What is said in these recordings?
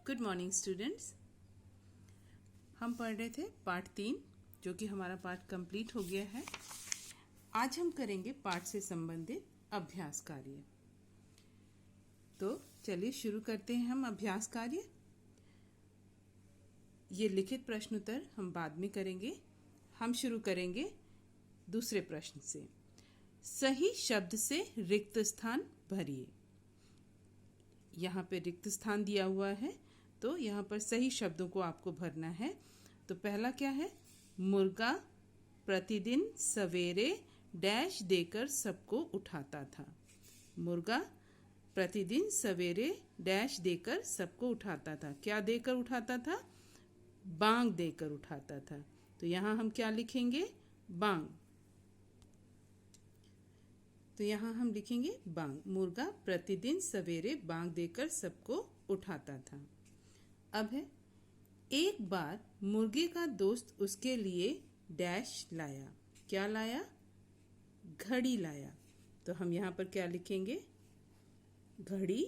Good morning students. हम पढ़ रहे थे पार्ट 3, जो कि हमारा पार्ट कंप्लीट हो गया है। आज हम करेंगे पाठ से संबंधित अभ्यास कार्य। तो चलिए शुरू करते हैं हम अभ्यास कार्य। ये लिखित प्रश्न उत्तर हम बाद में करेंगे। हम शुरू करेंगे दूसरे प्रश्न से। सही शब्द से रिक्त स्थान भरिए। यहाँ पे रिक्त स्थान दिया हुआ है, तो यहाँ पर सही शब्दों को आपको भरना है। तो पहला क्या है? मुर्गा प्रतिदिन सवेरे डैश देकर सबको उठाता था। मुर्गा प्रतिदिन सवेरे डैश देकर सबको उठाता था। क्या देकर उठाता था? बांग देकर उठाता था। तो यहाँ हम क्या लिखेंगे? बांग। तो यहाँ हम लिखेंगे बांग। मुर्गा प्रतिदिन सवेरे बांग देकर सबको उठाता था। अब है, एक बार मुर्गे का दोस्त उसके लिए डैश लाया। क्या लाया? घड़ी लाया। तो हम यहाँ पर क्या लिखेंगे? घड़ी।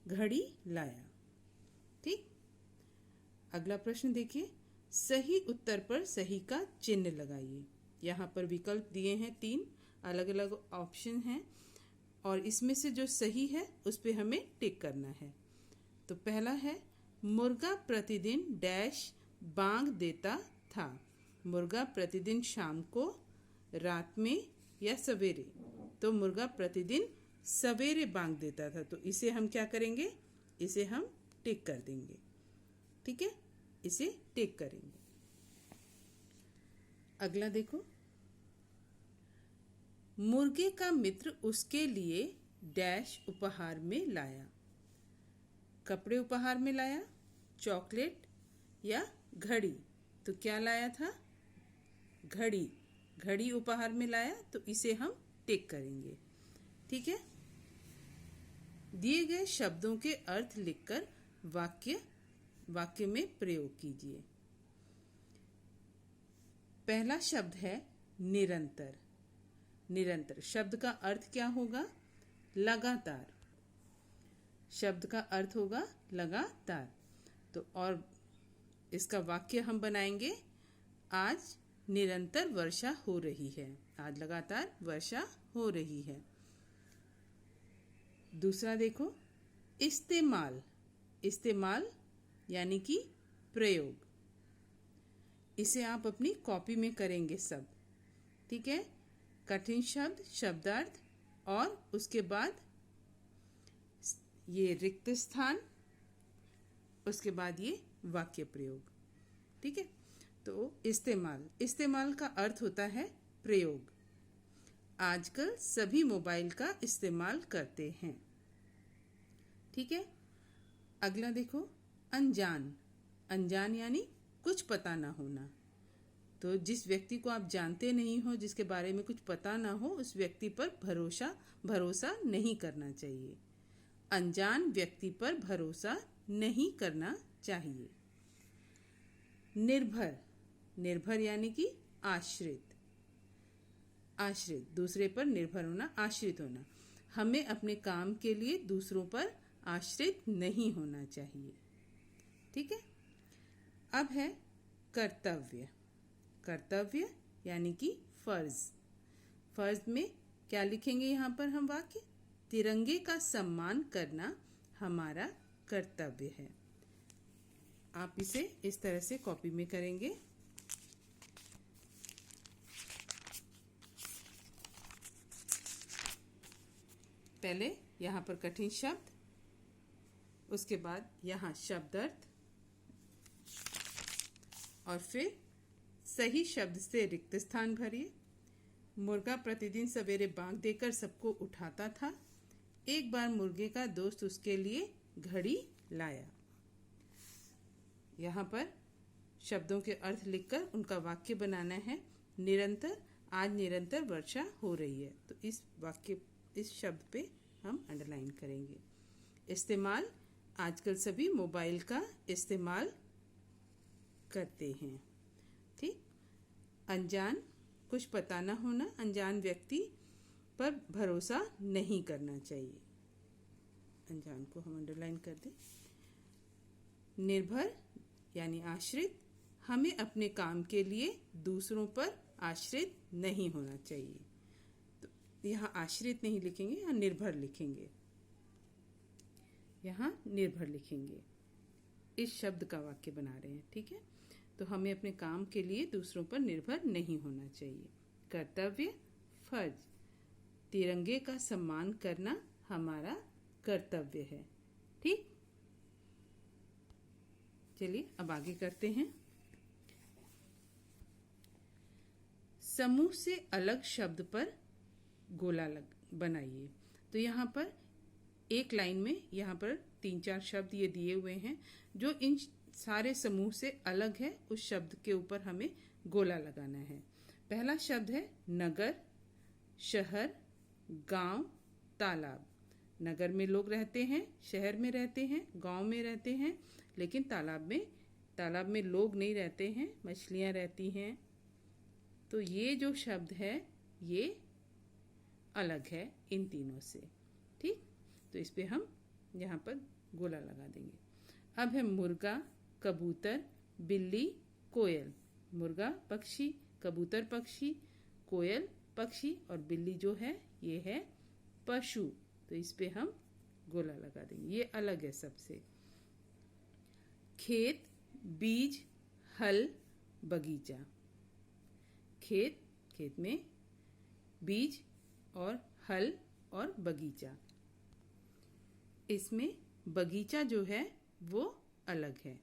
घड़ी लाया। ठीक। अगला प्रश्न देखिए। सही उत्तर पर सही का चिन्ह लगाइए। यहाँ पर विकल्प दिए हैं, 3 अलग अलग ऑप्शन हैं और इसमें से जो सही है उस पे हमें टिक करना है। तो पहला है, मुर्गा प्रतिदिन डैश बांग देता था। मुर्गा प्रतिदिन शाम को, रात में या सवेरे। तो मुर्गा प्रतिदिन सवेरे बांग देता था। तो इसे हम क्या करेंगे? इसे हम टिक कर देंगे। ठीक है, इसे टिक करेंगे। अगला देखो। मुर्गे का मित्र उसके लिए डैश उपहार में लाया। कपड़े उपहार में लाया, चॉकलेट या घड़ी। तो क्या लाया था? घड़ी। घड़ी उपहार में लाया, तो इसे हम टिक करेंगे। ठीक है। दिए गए शब्दों के अर्थ लिखकर वाक्य में प्रयोग कीजिए। पहला शब्द है निरंतर। निरंतर शब्द का अर्थ क्या होगा? लगातार। शब्द का अर्थ होगा लगातार। तो और इसका वाक्य हम बनाएंगे, आज निरंतर वर्षा हो रही है। आज लगातार वर्षा हो रही है। दूसरा देखो, इस्तेमाल। इस्तेमाल यानी कि प्रयोग। इसे आप अपनी कॉपी में करेंगे सब। ठीक है। कठिन शब्द, शब्दार्थ और उसके बाद ये रिक्त स्थान, उसके बाद ये वाक्य प्रयोग। ठीक है। तो इस्तेमाल। इस्तेमाल का अर्थ होता है प्रयोग। आजकल सभी मोबाइल का इस्तेमाल करते हैं। ठीक है। अगला देखो, अनजान। अनजान यानी कुछ पता ना होना। तो जिस व्यक्ति को आप जानते नहीं हो, जिसके बारे में कुछ पता ना हो, उस व्यक्ति पर भरोसा नहीं करना चाहिए। अनजान व्यक्ति पर भरोसा नहीं करना चाहिए। निर्भर। निर्भर यानी कि आश्रित। आश्रित, दूसरे पर निर्भर होना, आश्रित होना। हमें अपने काम के लिए दूसरों पर आश्रित नहीं होना चाहिए। ठीक है। अब है कर्तव्य। कर्तव्य यानी कि फर्ज। फर्ज में क्या लिखेंगे यहाँ पर हम वाक्य? तिरंगे का सम्मान करना हमारा कर्तव्य है। आप इसे इस तरह से कॉपी में करेंगे। पहले यहाँ पर कठिन शब्द, उसके बाद यहाँ शब्दार्थ और फिर सही शब्द से रिक्त स्थान भरिए। मुर्गा प्रतिदिन सवेरे बांग देकर सबको उठाता था। एक बार मुर्गे का दोस्त उसके लिए घड़ी लाया। यहाँ पर शब्दों के अर्थ लिखकर उनका वाक्य बनाना है। निरंतर, आज निरंतर वर्षा हो रही है। तो इस शब्द पे हम अंडरलाइन करेंगे। इस्तेमाल, आजकल सभी मोबाइल का इस्तेमाल करते हैं। ठीक। अनजान, कुछ पता ना होना। अनजान व्यक्ति पर भरोसा नहीं करना चाहिए। अनजान को हम अंडरलाइन कर दें। निर्भर यानी आश्रित, हमें अपने काम के लिए दूसरों पर आश्रित नहीं होना चाहिए। तो यहाँ आश्रित नहीं लिखेंगे, यहाँ निर्भर लिखेंगे। यहाँ निर्भर लिखेंगे। इस शब्द का वाक्य बना रहे हैं, ठीक है। तो हमें अपने काम के लिए दूसरों पर निर्भर नहीं होना चाहिए। कर्तव्य, फर्ज, तिरंगे का सम्मान करना हमारा कर्तव्य है, ठीक। चलिए अब आगे करते हैं। समूह से अलग शब्द पर गोला बनाइए। तो यहाँ पर एक लाइन में यहाँ पर 3-4 शब्द ये दिए हुए हैं जो इन सारे समूह से अलग है। उस शब्द के ऊपर हमें गोला लगाना है। पहला शब्द है नगर, शहर, गांव, तालाब। नगर में लोग रहते हैं, शहर में रहते हैं, गांव में रहते हैं, लेकिन तालाब में लोग नहीं रहते हैं, मछलियां रहती हैं। तो ये जो शब्द है ये अलग है इन तीनों से, ठीक। तो इस पे हम यहाँ पर गोला लगा देंगे। अब है मुर्गा, कबूतर, बिल्ली, कोयल। मुर्गा पक्षी, कबूतर पक्षी, कोयल पक्षी और बिल्ली जो है ये है पशु। तो इस पे हम गोला लगा देंगे, ये अलग है सबसे। खेत, बीज, हल, बगीचा। खेत में बीज और हल और बगीचा। इसमें बगीचा जो है वो अलग है,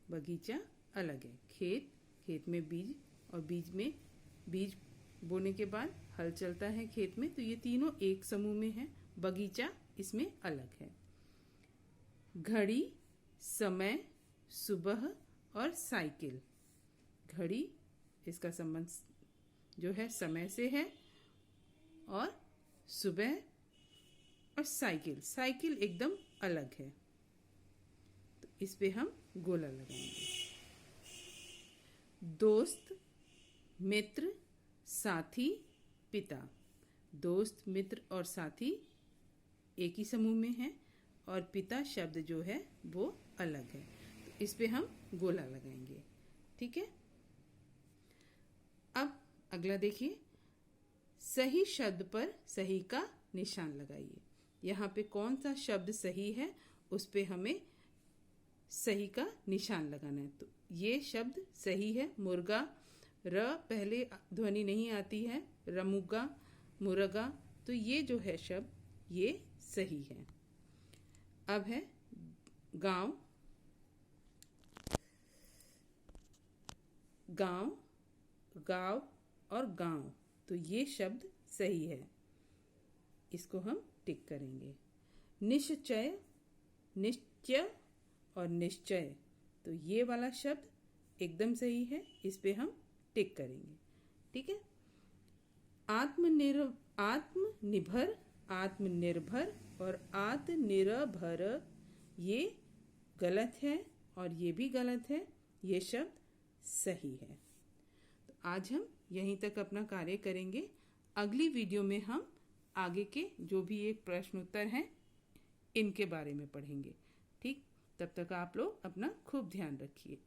बगीचा अलग है। खेत में बीज और बीज बोने के बाद हल चलता है खेत में, तो ये तीनों एक समूह में है। बगीचा इसमें अलग है। घड़ी, समय, सुबह और साइकिल। घड़ी इसका संबंध जो है समय से है, और सुबह और साइकिल एकदम अलग है। तो इस पे हम गोला लगाएंगे। दोस्त, मित्र, साथी, पिता। दोस्त, मित्र और साथी एक ही समूह में है, और पिता शब्द जो है वो अलग है। तो इस पे हम गोला लगाएंगे, ठीक है। अब अगला देखिए, सही शब्द पर सही का निशान लगाइए। यहाँ पे कौन सा शब्द सही है उस पे हमें सही का निशान लगाना है। तो ये शब्द सही है, मुर्गा। र पहले ध्वनि नहीं आती है, रमुगा, मुर्गा। तो ये जो है शब्द ये सही है। अब है गांव, गांव और गांव। तो ये शब्द सही है, इसको हम टिक करेंगे। निश्चय, निश्चय और निश्चय। तो ये वाला शब्द एकदम सही है, इस पे हम टिक करेंगे, ठीक है। आत्मनिर्भर, आत्मनिर्भर और आत्मनिर्भर ये गलत है और ये भी गलत है, ये शब्द सही है। तो आज हम यहीं तक अपना कार्य करेंगे। अगली वीडियो में हम आगे के जो भी एक प्रश्न उत्तर हैं इनके बारे में पढ़ेंगे, ठीक। तब तक आप लोग अपना खूब ध्यान रखिए।